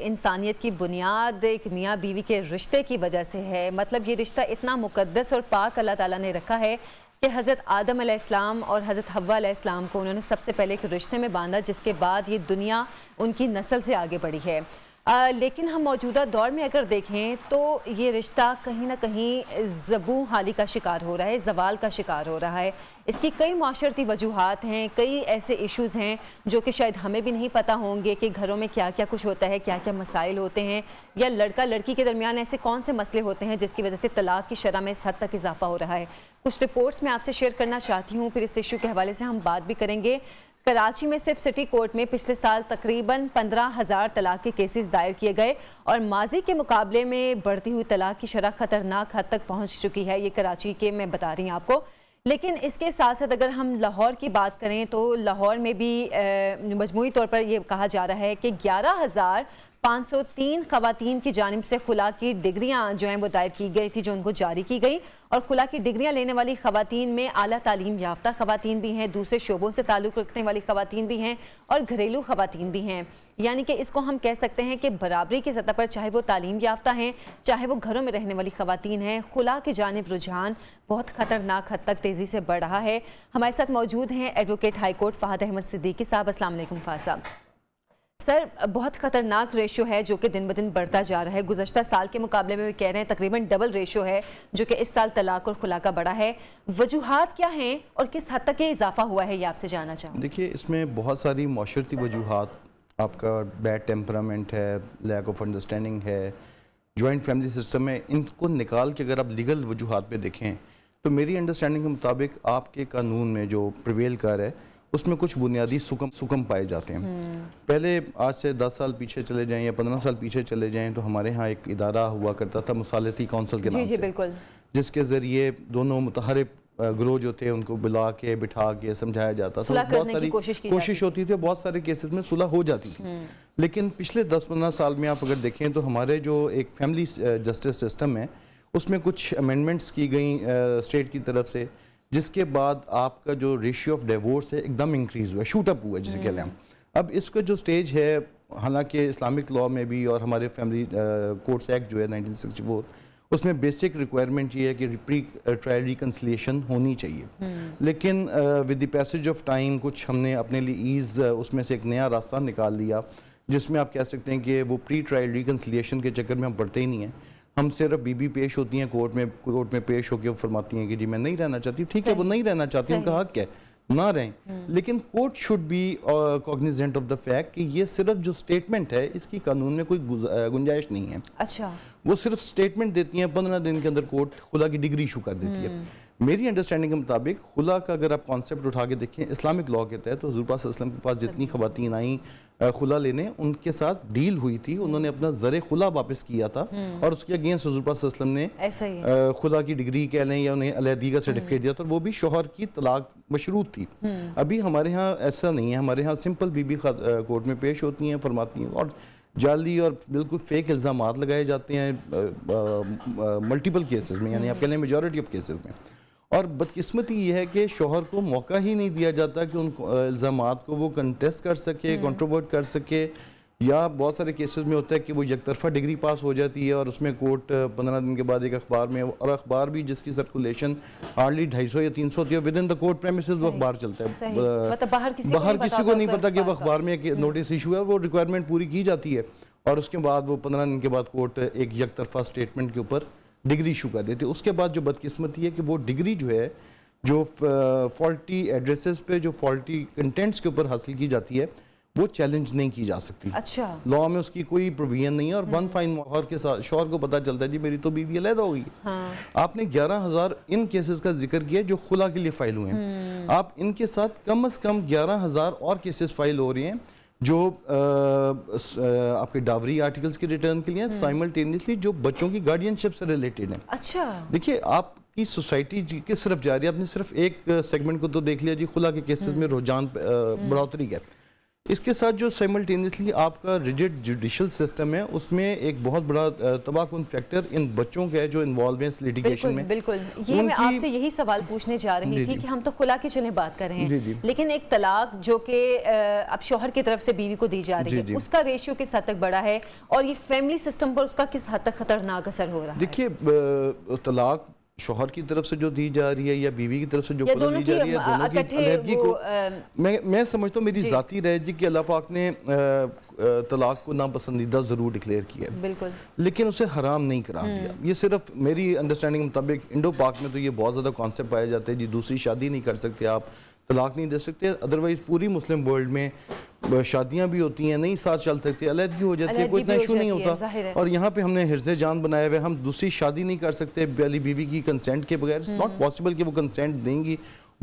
انسانیت کی بنیاد ایک میاں بیوی کے رشتے کی وجہ سے ہے۔ مطلب یہ رشتہ اتنا مقدس اور پاک اللہ تعالیٰ نے رکھا ہے کہ حضرت آدم علیہ السلام اور حضرت حوا علیہ السلام کو انہوں نے سب سے پہلے ایک رشتے میں باندھا، جس کے بعد یہ دنیا ان کی نسل سے آگے بڑھی ہے۔ لیکن ہم موجودہ دور میں اگر دیکھیں تو یہ رشتہ کہیں نہ کہیں زبوں حالی کا شکار ہو رہا ہے، زوال کا شکار ہو رہا ہے۔ اس کی کئی معاشرتی وجوہات ہیں، کئی ایسے ایشوز ہیں جو کہ شاید ہمیں بھی نہیں پتہ ہوں گے کہ گھروں میں کیا کیا کچھ ہوتا ہے، کیا کیا مسائل ہوتے ہیں، یا لڑکا لڑکی کے درمیان ایسے کون سے مسئلے ہوتے ہیں جس کی وجہ سے طلاق کی شرح میں اس حد تک اضافہ ہو رہا ہے۔ کچھ رپورٹس میں آپ سے شیئر کرنا چاہتی ہوں، پھر اس ایشو کے حوالے سے ہم بات بھی کریں گے۔ کراچی میں صرف سٹی کورٹ میں پچھلے سال تقریباً 15,000 طلاق کے کیسز دائر کیے گئے اور ماضی کے مقابلے میں بڑھتی ہوئی طلاق کی شرح خطرناک حد تک پہنچ چکی ہے۔ یہ کراچی کے میں بتا رہی ہوں آپ کو۔ لیکن اس کے ساتھ ساتھ اگر ہم لاہور کی بات کریں تو لاہور میں بھی مجموعی طور پر یہ کہا جا رہا ہے کہ 11,503 خواتین کی جانب سے خلا کی ڈگریاں جو ہیں وہ دائر کی گئی تھی، جو ان کو جاری کی گئی، اور خلا کی ڈگریاں لینے والی خواتین میں اعلیٰ تعلیم یافتہ خواتین بھی ہیں، دوسرے شعبوں سے تعلق رکھنے والی خواتین بھی ہیں اور گھریلو خواتین بھی ہیں۔ یعنی کہ اس کو ہم کہہ سکتے ہیں کہ برابری کی سطح پر چاہے وہ تعلیم یافتہ ہیں، چاہے وہ گھروں میں رہنے والی خواتین ہیں، خلا کی جانب رجحان بہت خطرناک حد تک تیزی سے بڑھ رہا ہے۔ ہمارے ساتھ موجود ہیں advocate High Court Fahad Ahmed Siddiqui sahab. السلام علیکم فہد صاحب۔ سر، بہت خطرناک ریشو ہے جو کہ دن بدن بڑھتا جا رہا ہے۔ گزشتہ سال کے مقابلے میں بھی کہہ رہے ہیں تقریباً ڈبل ریشو ہے جو کہ اس سال طلاق اور خلا کا بڑا ہے۔ وجوہات کیا ہیں اور کس حد تک یہ اضافہ ہوا ہے، یہ آپ سے جاننا چاہوں۔ دیکھیے، اس میں بہت ساری معاشرتی وجوہات، آپ کا بیڈ ٹیمپرامنٹ ہے، لیک آف انڈرسٹینڈنگ ہے، جوائنٹ فیملی سسٹم ہے، ان کو نکال کے اگر آپ لیگل وجوہات پہ دیکھیں تو میری انڈرسٹینڈنگ کے مطابق آپ کے قانون میں جو پریویل کر ہے اس میں کچھ بنیادی سکم پائے جاتے ہیں۔ پہلے آج سے 10 سال پیچھے چلے جائیں یا 15 سال پیچھے چلے جائیں تو ہمارے ہاں ایک ادارہ ہوا کرتا تھا مصالحتی کونسل کے نام سے، جس کے ذریعے دونوں متحارب گروہ جو تھے ان کو بلا کے بٹھا کے سمجھایا جاتا تھا، بہت ساری کوشش ہوتی تھی، بہت سارے کیسز میں صلح ہو جاتی تھی۔ لیکن پچھلے 10-15 سال میں آپ اگر دیکھیں تو ہمارے جو ایک فیملی جسٹس سسٹم ہے اس میں کچھ امینڈمنٹس کی گئیں اسٹیٹ کی طرف سے، جس کے بعد آپ کا جو ریشیو آف ڈیورس ہے ایک دم انکریز ہوا ہے، شوٹ اپ ہوا ہے جسے کہتے ہیں۔ اب اس کا جو سٹیج ہے، حالانکہ اسلامک لاء میں بھی اور ہمارے فیملی کورٹس ایکٹ جو ہے 1964، اس میں بیسک ریکوائرمنٹ یہ ہے کہ پری ٹرائل ریکنسلیشن ہونی چاہیے۔ لیکن with the passage of time کچھ ہم نے اپنے لیے ایز اس میں سے ایک نیا راستہ نکال لیا، جس میں آپ کہہ سکتے ہیں کہ وہ پری ٹرائل ریکنسلیشن کے چکر میں ہم پڑھتے ہی نہیں ہیں۔ ہم صرف بی پیش ہوتی ہیں کورٹ میں پیش ہو کے وہ فرماتی ہیں کہ جی میں نہیں رہنا چاہتی، ٹھیک ہے، وہ نہیں رہنا چاہتی، ان کا حق ہے نہ رہیں، لیکن court should be cognizant of the fact کہ یہ صرف جو سٹیٹمنٹ ہے اس کی قانون میں کوئی گنجائش نہیں ہے۔ اچھا، وہ صرف سٹیٹمنٹ دیتی ہیں، 15 دن کے اندر کورٹ خلا کی ڈگری ایشو کر دیتی ہے۔ میری انڈرسٹینڈنگ کے مطابق خلا کا اگر آپ کانسیپٹ اٹھا کے دیکھیں اسلامک لاء کے تحت، تو حضور پاک صلی اللہ علیہ وسلم کے پاس جتنی خواتین آئیں خلا لینے، ان کے ساتھ ڈیل ہوئی تھی، انہوں نے اپنا زر خلا واپس کیا تھا اور اس کے اگینسٹ حضور پاک صلی اللہ علیہ وسلم نے خلا کی ڈگری کہہ لیں یا انہیں علیحدگی کا سرٹیفکیٹ دیا تھا، وہ بھی شوہر کی طلاق مشروط تھی۔ ابھی ہمارے ہاں ایسا نہیں ہے، ہمارے ہاں سمپل بی کورٹ میں پیش ہوتی ہیں، فرماتی ہیں، اور جعلی اور بالکل فیک الزامات لگائے جاتے ہیں ملٹیپل کیسز میں، یعنی آپ کہہ لیں میجورٹی آف کیسز میں۔ اور بدقسمتی یہ ہے کہ شوہر کو موقع ہی نہیں دیا جاتا کہ ان الزامات کو وہ کنٹیسٹ کر سکے، کنٹروورٹ کر سکے، یا بہت سارے کیسز میں ہوتا ہے کہ وہ یک طرفہ ڈگری پاس ہو جاتی ہے اور اس میں کورٹ 15 دن کے بعد ایک اخبار میں، اور اخبار بھی جس کی سرکولیشن ہارڈلی 250 یا 300 ہوتی ہے، with in the court premises وہ اخبار چلتا ہے، باہر کسی کو نہیں پتا کہ وہ اخبار میں ایک نوٹس ایشو ہے، وہ ریکوائرمنٹ پوری کی جاتی ہے اور اس کے بعد وہ 15 دن کے بعد کورٹ ایک یک طرفہ سٹیٹمنٹ کے اوپر ڈگری ایشو کر دیتی ہے۔ اس کے بعد جو بدقسمتی ہے کہ وہ ڈگری جو ہے جو فالٹی ایڈریسز پہ، جو فالٹی کنٹینٹس کے اوپر حاصل کی جاتی ہے، وہ چیلنج نہیں کی جا سکتی۔ اچھا، لاء میں اس کی کوئی پروویژن نہیں ہے، اور ون فائن مہر کے ساتھ شوہر کو پتہ چلتا ہے جی میری تو بیوی علیحدہ ہو گئی۔ آپ نے 11,000 ان کیسز کا ذکر کیا جو خلا کے لیے فائل ہوئے ہیں، آپ ان کے ساتھ کم از کم 11,000 اور کیسز فائل ہو رہے ہیں جو آپ کے ڈاوری آرٹیکلز کے ریٹرن کے لیے، سائملٹینیسلی جو بچوں کی گارڈین شپ سے ریلیٹڈ ہیں۔ اچھا، دیکھیے آپ کی سوسائٹی کی صرف جاری، آپ نے صرف ایک سیگمنٹ کو تو دیکھ لیا جی، خلا کے کیسز میں رجحان بڑھوتری ہے، اس کے ساتھ جو سائملٹینیسلی آپ کا ریجڈ جوڈیشل سسٹم ہے اس میں ایک بہت بڑا تباہ کن فیکٹر ان بچوں کا ہے جو انوالو ہیں اس لیٹیگیشن میں. بالکل یہ میں آپ سے یہی سوال پوچھنے جا رہی تھی کہ ہم تو خلا کی چلیں بات کر رہے ہیں لیکن ایک طلاق جو کہ اب شوہر کی طرف سے بیوی کو دی جا رہی ہے اس کا ریشیو کس حد تک بڑا ہے اور یہ فیملی سسٹم پر اس کا کس حد تک خطرناک اثر ہو رہا ہے؟ دیکھیے طلاق شوہر کی طرف سے جو دی جا رہی ہے یا بیوی کی طرف سے جو دی جا رہی ہے دونوں کی علیحدگی کو میں سمجھتا ہوں میری ذاتی رائے جی کہ اللہ پاک نے طلاق کو ناپسندیدہ ضرور ڈکلیئر کیا ہے لیکن اسے حرام نہیں قرار دیا. یہ صرف میری انڈرسٹینڈنگ مطابق انڈو پاک میں تو یہ بہت زیادہ کانسیپٹ پائے جاتے ہیں جی دوسری شادی نہیں کر سکتے آپ, طلاق نہیں دے سکتے, ادروائز پوری مسلم ورلڈ میں شادیاں بھی ہوتی ہیں, نہیں ساتھ چل سکتے, علیحدگی ہو جاتی ہے, کوئی اتنا ایشو نہیں ہوتا. اور یہاں پہ ہم نے حرز جان بنایا ہوئے, ہم دوسری شادی نہیں کر سکتے پہلی بیوی کی کنسینٹ کے بغیر. اٹس ناٹ پاسبل کہ وہ کنسینٹ دیں گی.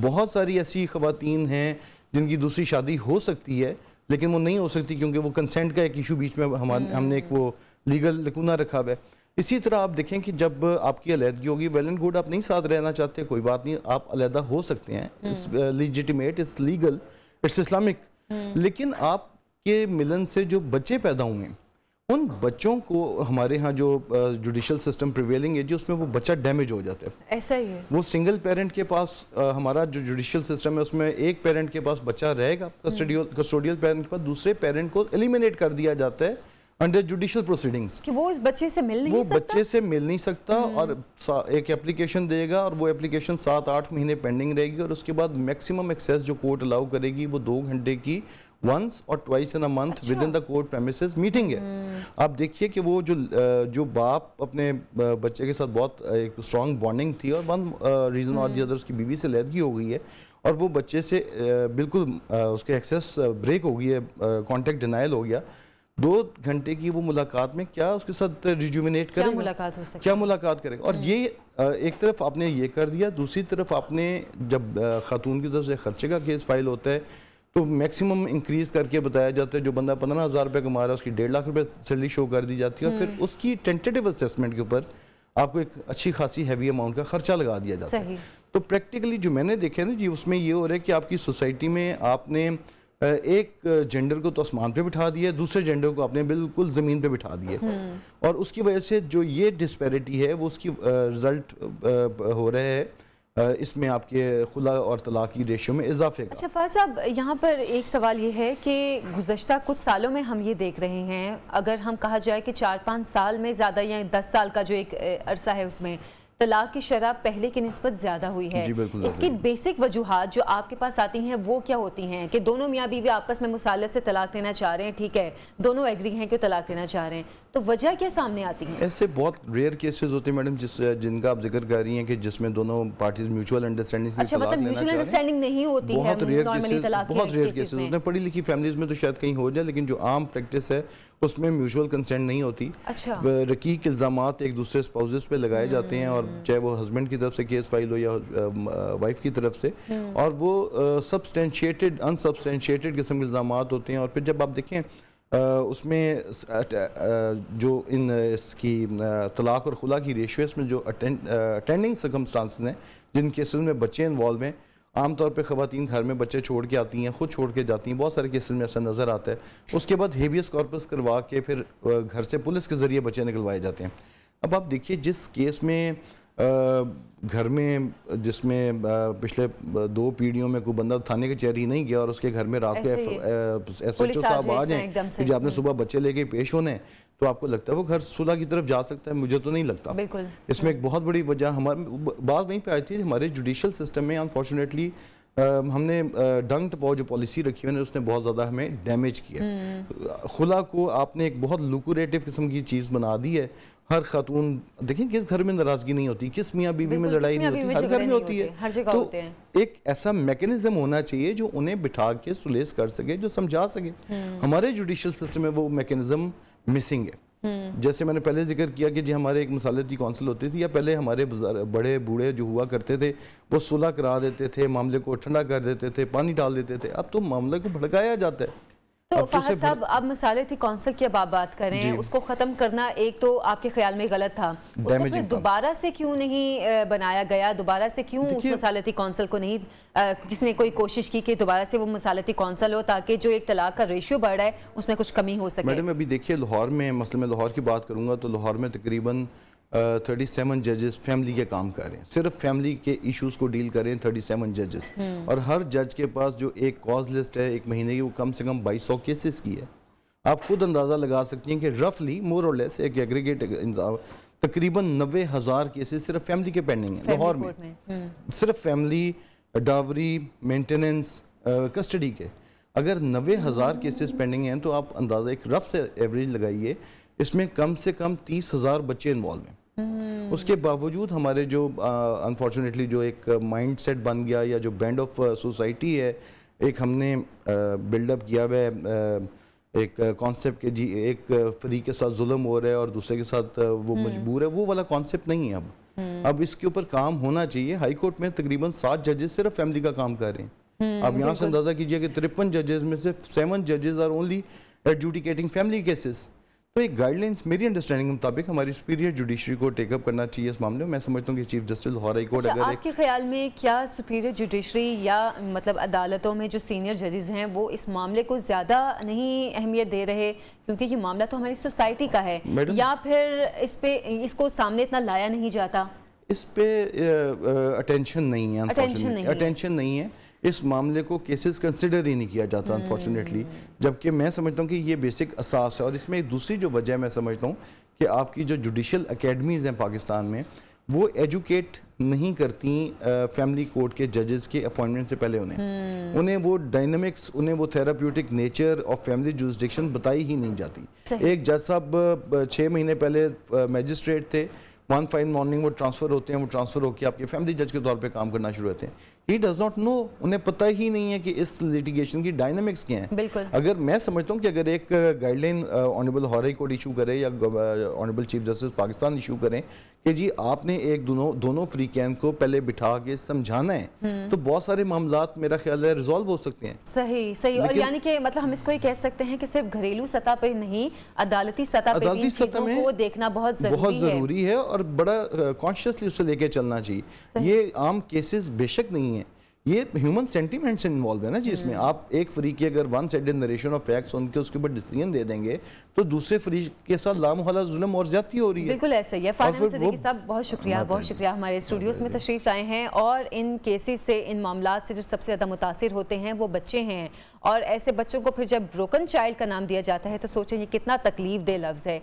بہت ساری ایسی خواتین ہیں جن کی دوسری شادی ہو سکتی ہے لیکن وہ نہیں ہو سکتی کیونکہ وہ کنسینٹ کا ایک ایشو بیچ میں ہم نے ایک وہ لیگل لکونہ رکھا ہوا ہے. اسی طرح آپ دیکھیں کہ جب آپ کی علیحدگی ہوگی, ویل اینڈ گڈ, آپ نہیں ساتھ رہنا چاہتے کوئی بات نہیں, آپ علیحدہ ہو سکتے ہیں, it's legitimate, it's legal, it's Islamic. لیکن آپ کے ملن سے جو بچے پیدا ہوئے ہیں ان بچوں کو ہمارے ہاں جو جوڈیشل سسٹم پریویلنگ ہے جی اس میں وہ بچہ ڈیمیج ہو جاتا ہے. ایسا ہی ہے. وہ سنگل پیرنٹ کے پاس ہمارا جو جوڈیشل سسٹم ہے اس میں ایک پیرنٹ کے پاس بچہ رہے گا, کسٹوڈیل پیرنٹ کے پاس, دوسرے پیرنٹ کو ایلیمینیٹ کر دیا جاتا ہے انڈر جوڈیشل پروسیڈنگز کہ وہ اس بچے سے مل نہیں سکتا, وہ بچے سے مل نہیں سکتا اور ایک اپلیکیشن دے گا اور وہ اپلیکیشن 7-8 مہینے پینڈنگ رہے گی اور اس کے بعد میکسیمم ایکسیس جو کورٹ الاؤ کرے گی وہ 2 گھنٹے کی once or twice in a month within the court premises meeting ہے. آپ دیکھیے کہ وہ جو باپ اپنے بچے کے ساتھ بہت ایک اسٹرانگ بانڈنگ تھی اور one reason or the other اس کی بیوی سے علیحدگی ہو گئی ہے اور وہ بچے سے بالکل اس کے ایکسیس بریک ہو گئی ہے, کانٹیکٹ ڈینائل ہو گیا. 2 گھنٹے کی وہ ملاقات میں کیا اس کے ساتھ ریجوینیٹ کرے گا, کیا ملاقات کرے گا؟ اور یہ ایک طرف آپ نے یہ کر دیا, دوسری طرف آپ نے جب خاتون کی طرف سے خرچے کا کیس فائل ہوتا ہے تو میکسیمم انکریز کر کے بتایا جاتا ہے, جو بندہ 15,000 روپے کما رہا ہے اس کی 1.5 لاکھ روپے سیلری شو کر دی جاتی ہے اور پھر اس کی ٹینٹیٹیو اسیسمنٹ کے اوپر آپ کو ایک اچھی خاصی ہیوی اماؤنٹ کا خرچہ لگا دیا جاتا ہے. تو پریکٹیکلی جو میں نے دیکھا نا جی اس میں یہ ہو رہا ہے کہ آپ کی سوسائٹی میں آپ نے ایک جینڈر کو تو آسمان پہ بٹھا دیا, دوسرے جینڈر کو آپ نے بالکل زمین پہ بٹھا دیا اور اس کی وجہ سے جو یہ ڈسپیرٹی ہے وہ اس کی رزلٹ ہو رہا ہے اس میں آپ کے خلا اور طلاق کی ریشیو میں اضافے کا. اچھا فاضل صاحب, یہاں پر ایک سوال یہ ہے کہ گزشتہ کچھ سالوں میں ہم یہ دیکھ رہے ہیں, اگر ہم کہا جائے کہ 4-5 سال میں زیادہ یا 10 سال کا جو ایک عرصہ ہے اس میں طلاق کی شرح پہلے کی نسبت زیادہ ہوئی ہے. اس کی بیسک وجوہات جو آپ کے پاس آتی ہیں وہ کیا ہوتی ہیں کہ دونوں میاں بیوی آپس میں مسالت سے طلاق دینا چاہ رہے ہیں, ٹھیک ہے, دونوں ایگری ہیں کہ طلاق دینا چاہ رہے ہیں, تو وجہ کیا سامنے آتی ہیں؟ ایسے بہت ریئر کیسز ہوتے ہیں میڈم جن کا آپ ذکر کر رہی ہیں کہ جس میں دونوں پارٹیز میوچول انڈرسٹینڈنگ سے طلاق لینا چاہ رہے ہیں. انڈرسٹینڈنگ نہیں ہوتی ہے نارملی طلاق بہت ریئر کیسز ہوتے ہیں. پڑھی لکھی فیملیز میں تو شاید کہیں ہو جائے لیکن جو عام پریکٹس ہے اس میں میوچول کنسینٹ نہیں ہوتی. رقیق الزامات ایک دوسرے اسپاؤزز پہ لگائے جاتے ہیں اور چاہے وہ ہسبینڈ کی طرف سے کیس فائل ہو یا وائف کی طرف سے, اور وہ سبسٹینشیٹڈ انسبسٹینشیٹڈ قسم کے الزامات ہوتے ہیں. اور پھر جب آپ دیکھیں اس میں جو اس کی طلاق اور خلا کی ریشیو اس میں جو اٹینڈنگ سرکمسٹانسز ہیں جن کیسز میں بچے انوالو ہیں, عام طور پہ خواتین گھر میں بچے چھوڑ کے آتی ہیں, خود چھوڑ کے جاتی ہیں, بہت سارے کیسز میں ایسا نظر آتا ہے. اس کے بعد ہیبیس کارپس کروا کے پھر گھر سے پولیس کے ذریعے بچے نکلوائے جاتے ہیں. اب آپ دیکھیے جس کیس میں گھر میں جس میں پچھلے 2 پیڑھیوں میں کوئی بندہ تھانے کے چہری نہیں گیا اور اس کے گھر میں رات کو ایس ایچ او صاحب آ جائیں کہ جب آپ نے صبح بچے لے کے پیش ہونے ہیں تو آپ کو لگتا ہے وہ گھر صلح کی طرف جا سکتا ہے؟ مجھے تو نہیں لگتا. اس میں ایک بہت بڑی وجہ ہمارے بات وہیں پہ آئی تھی, ہمارے جوڈیشل سسٹم میں انفارچونیٹلی ہم نے ڈنگ ٹپاؤ جو پالیسی رکھی ہوئی اس نے بہت زیادہ ہمیں ڈیمیج کیا. خلا کو آپ نے ایک بہت لوکریٹو قسم کی چیز بنا دی ہے. ہر خاتون دیکھیں کس گھر میں ناراضگی نہیں ہوتی, کس میاں بیوی میں لڑائی نہیں ہوتی, ہر گھر میں ہوتی ہے. تو ایک ایسا میکنزم ہونا چاہیے جو انہیں بٹھا کے سلیس کر سکے, جو سمجھا سکے. ہمارے جوڈیشل سسٹم میں وہ میکنزم مسنگ ہے. جیسے میں نے پہلے ذکر کیا کہ جی ہمارے ایک مصالحتی کونسل ہوتی تھی, یا پہلے ہمارے بڑے بوڑھے جو ہوا کرتے تھے وہ صلح کرا دیتے تھے, معاملے کو ٹھنڈا کر دیتے تھے, پانی ڈال دیتے تھے. اب تو معاملے کو بھڑکایا جاتا ہے. تو فہد صاحب اب مصالحتی کونسل کی اب آپ بات کریں اس کو ختم کرنا ایک تو آپ کے خیال میں غلط تھا، اس کو پھر دوبارہ سے کیوں نہیں بنایا گیا، دوبارہ سے کیوں اس مصالحتی کونسل کو نہیں کس نے کوئی کوشش کی کہ دوبارہ سے وہ مصالحتی کونسل ہو تاکہ جو ایک طلاق کا ریشیو بڑھ رہا ہے اس میں کچھ کمی ہو سکے؟ میڈم ابھی دیکھیے لاہور میں، مثلا میں لاہور کی بات کروں گا تو لاہور میں تقریباً 37 ججز فیملی کے کام کر رہے ہیں، صرف فیملی کے ایشوز کو ڈیل کر رہے ہیں 37 ججز، اور ہر جج کے پاس جو ایک کاز لسٹ ہے ایک مہینے کی وہ کم سے کم 2200 کیسز کی ہے۔ آپ خود اندازہ لگا سکتی ہیں کہ رفلی مور اور لیس ایک ایگریگیٹ تقریباً 90,000 کیسز صرف فیملی کے پینڈنگ ہیں لاہور میں، صرف فیملی، ڈاوری، مینٹیننس، کسٹڈی کے۔ اگر 90,000 کیسز پینڈنگ ہیں تو آپ اندازہ ایک رف سے ایوریج لگائیے، اس میں کم سے کم 30,000 بچے انوالو ہیں۔ اس کے باوجود ہمارے جو انفارچونیٹلی جو ایک مائنڈ سیٹ بن گیا یا جو برانڈ آف سوسائٹی ہے، ایک ہم نے بلڈ اپ کیا ہوا ہے ایک کانسیپٹ کہ جی ایک فریق کے ساتھ ظلم ہو رہا ہے اور دوسرے کے ساتھ وہ مجبور ہے، وہ والا کانسیپٹ نہیں ہے اب اس کے اوپر کام ہونا چاہیے۔ ہائی کورٹ میں تقریباً 7 ججز صرف فیملی کا کام کر رہے ہیں۔ اب یہاں سے اندازہ کیجئے کہ 53 ججز میں سے 7 ججز آر اونلی ایڈجوڈیکیٹنگ فیملی کیسز۔ تو ایک گائیڈ لائنس میری انڈرسٹینڈنگ مطابق ہماری سپیریئر جوڈیشری کو ٹیک اپ کرنا چاہیے اس معاملے میں۔ میں سمجھتا ہوں کہ chief justice Lahore high court اگر آپ کے خیال میں کیا سپیریئر جوڈیشری یا مطلب عدالتوں میں جو سینئر ججز ہیں وہ اس معاملے کو زیادہ نہیں اہمیت دے رہے کیونکہ یہ معاملہ تو ہماری سوسائٹی کا ہے، یا پھر اس کو سامنے اتنا لایا نہیں جاتا؟ اس پہ اٹینشن نہیں ہے، اٹینشن نہیں ہے، اس معاملے کو کیسز کنسیڈر ہی نہیں کیا جاتا انفارچونیٹلی، جبکہ میں سمجھتا ہوں کہ یہ بیسک اساس ہے۔ اور اس میں ایک دوسری جو وجہ میں سمجھتا ہوں کہ آپ کی جو جوڈیشل اکیڈمیز ہیں پاکستان میں وہ ایجوکیٹ نہیں کرتی فیملی کورٹ کے ججز کے اپوائنٹمنٹ سے پہلے انہیں وہ ڈائنامکس، انہیں وہ therapeutic nature of family jurisdiction بتائی ہی نہیں جاتی۔ ایک جج صاحب 6 مہینے پہلے میجسٹریٹ تھے، 1 فائن مارننگ وہ ٹرانسفر ہوتے ہیں، وہ ٹرانسفر ہو کے آپ کے فیملی جج کے طور پہ کام کرنا شروع ہوتے ہیں۔ ہی ڈز ناٹ نو، انہیں پتہ ہی نہیں ہے کہ اس لیٹیگیشن کی ڈائنامکس کیا ہیں۔ اگر میں سمجھتا ہوں کہ اگر ایک guide line honourable Lahore high court issue کرے یا honourable chief justice Pakistan issue کریں کہ جی آپ نے ایک دونوں فریقین کو پہلے بٹھا کے سمجھانا ہے، تو بہت سارے معاملات میرا خیال ہے ریزالو ہو سکتے ہیں۔ صحیح، اور یعنی کہ مطلب ہم اس کو یہ کہہ سکتے ہیں کہ صرف گھریلو سطح پہ نہیں، عدالتی سطح پہ بھی ان چیزوں کو دیکھنا بہت ضروری ہے اور بڑا کانشیسلی اس سے لے کے چلنا چاہیے۔ یہ عام کیسز بے شک نہیں ہیں، یہ ہیومن سینٹیمنٹس انوالو ہے نا جی اس میں۔ آپ ایک فریق کی اگر one sided narration of facts in کے اس کے اوپر ڈیسیژن دے دیں گے تو دوسرے فریق کے ساتھ لامحالہ ظلم اور زیادتی ہو رہی ہے۔ بالکل ایسا ہی ہے۔ فاطمہ صدیقی صاحب بہت شکریہ ہمارے اسٹوڈیوز میں تشریف لائے ہیں، اور ان کیسز سے، ان معاملات سے جو سب سے زیادہ متاثر ہوتے ہیں وہ بچے ہیں، اور ایسے بچوں کو پھر جب بروکن چائلڈ کا نام دیا جاتا ہے تو سوچیں یہ کتنا تکلیف دہ لفظ ہے۔